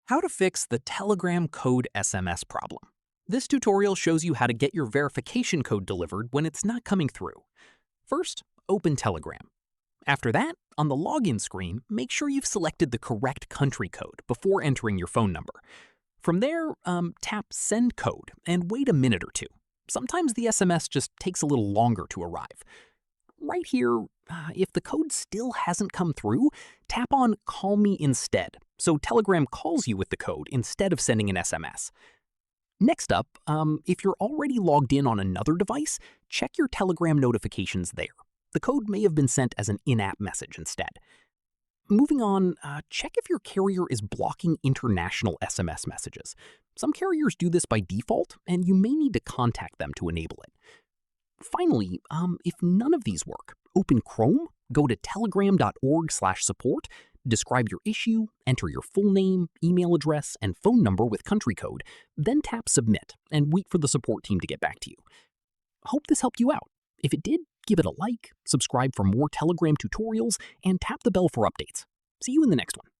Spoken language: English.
How to fix the Telegram code SMS problem. This tutorial shows you how to get your verification code delivered when it's not coming through. First, open Telegram. After that, on the login screen, make sure you've selected the correct country code before entering your phone number. From there, tap Send Code and wait a minute or two. Sometimes the SMS just takes a little longer to arrive. Right here, if the code still hasn't come through, tap on Call Me Instead, so Telegram calls you with the code instead of sending an SMS. Next up, if you're already logged in on another device, check your Telegram notifications there. The code may have been sent as an in-app message instead. Moving on, check if your carrier is blocking international SMS messages. Some carriers do this by default, and you may need to contact them to enable it. Finally, if none of these work, open Chrome, go to telegram.org/support, describe your issue, enter your full name, email address, and phone number with country code, then tap Submit and wait for the support team to get back to you. Hope this helped you out. If it did, give it a like, subscribe for more Telegram tutorials, and tap the bell for updates. See you in the next one.